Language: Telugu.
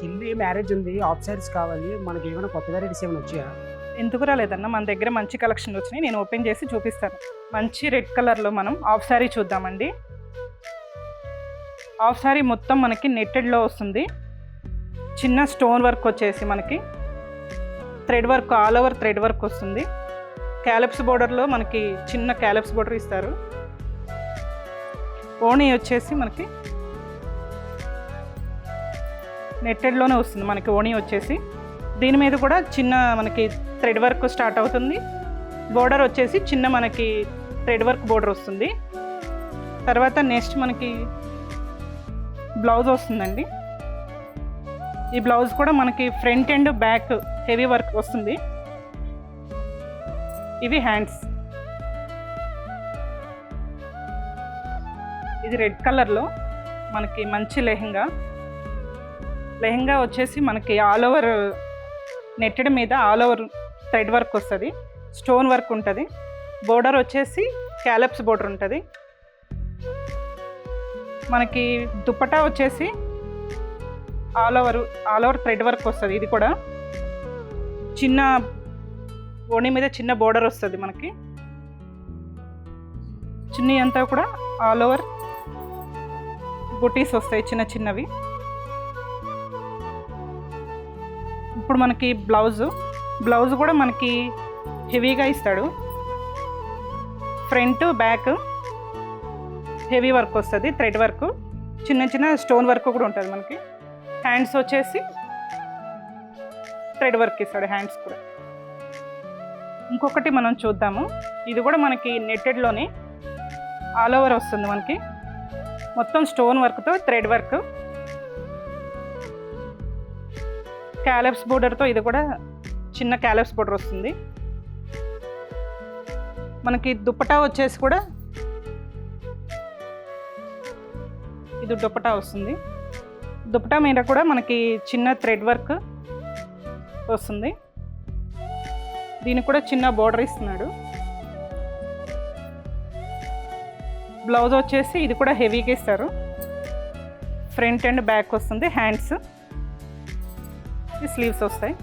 చెల్లి మ్యారేజ్ ఉంది, హాఫ్ సారీస్ కావాలి. మనకి ఏమైనా కొత్త వెరైటీస్ ఏమైనా వచ్చాయా? ఎందుకు రాలేదన్న, మన దగ్గర మంచి కలెక్షన్ వచ్చినాయి. నేను ఓపెన్ చేసి చూపిస్తాను. మంచి రెడ్ కలర్లో మనం హాఫ్ సారీ చూద్దామండి. హాఫ్ సారీ మొత్తం మనకి నెట్టెడ్లో వస్తుంది. చిన్న స్టోన్ వర్క్ వచ్చేసి మనకి thread work, all over thread work వస్తుంది. క్యాలప్స్ బోర్డర్లో మనకి చిన్న క్యాలప్స్ బోర్డర్ ఇస్తారు. ఓణీ వచ్చేసి మనకి నెట్టెడ్లోనే వస్తుంది. మనకి ఓణీ వచ్చేసి దీని మీద కూడా చిన్న మనకి థ్రెడ్ వర్క్ స్టార్ట్ అవుతుంది. బోర్డర్ వచ్చేసి చిన్న మనకి థ్రెడ్ వర్క్ బోర్డర్ వస్తుంది. తర్వాత నెక్స్ట్ మనకి బ్లౌజ్ వస్తుందండి. ఈ బ్లౌజ్ కూడా మనకి front and back heavy work వస్తుంది. ఇవి హ్యాండ్స్. ఇది రెడ్ కలర్లో మనకి మంచి లెహంగా వచ్చేసి మనకి ఆల్ ఓవర్ నెట్టెడ్ మీద ఆల్ ఓవర్ థ్రెడ్ వర్క్ వస్తుంది. స్టోన్ వర్క్ ఉంటుంది. బోర్డర్ వచ్చేసి క్యాలప్స్ బోర్డర్ ఉంటుంది. మనకి దుపట్టా వచ్చేసి ఆల్ ఓవర్ థ్రెడ్ వర్క్ వస్తుంది. ఇది కూడా చిన్న ఓణి మీద చిన్న బోర్డర్ వస్తుంది. మనకి చున్నీ అంతా కూడా ఆల్ ఓవర్ బుటీస్ వస్తాయి చిన్న చిన్నవి. ఇప్పుడు మనకి బ్లౌజ్ కూడా మనకి హెవీగా ఇస్తాడు. ఫ్రంట్ బ్యాక్ హెవీ వర్క్ వస్తుంది, థ్రెడ్ వర్క్, చిన్న చిన్న స్టోన్ వర్క్ కూడా ఉంటుంది. మనకి హ్యాండ్స్ వచ్చేసి థ్రెడ్ వర్క్ ఇస్తాడు. హ్యాండ్స్ కూడా ఇంకొకటి మనం చూద్దాము. ఇది కూడా మనకి నెట్టెడ్లోనే ఆల్ ఓవర్ వస్తుంది. మనకి మొత్తం స్టోన్ వర్క్తో థ్రెడ్ వర్క్, క్యాలప్స్ బోర్డర్తో, ఇది కూడా చిన్న క్యాలప్స్ బోర్డర్ వస్తుంది. మనకి దుపట్టా వచ్చేసి కూడా ఇది దుపట్టా వస్తుంది. దుపట్టా మీద కూడా మనకి చిన్న థ్రెడ్ వర్క్ వస్తుంది. దీనికి కూడా చిన్న బోర్డర్ ఇస్తున్నాడు. బ్లౌజ్ వచ్చేసి ఇది కూడా హెవీగా ఇస్తారు. ఫ్రంట్ అండ్ బ్యాక్ వస్తుంది. హ్యాండ్స్, స్లీవ్స్ వస్తాయి.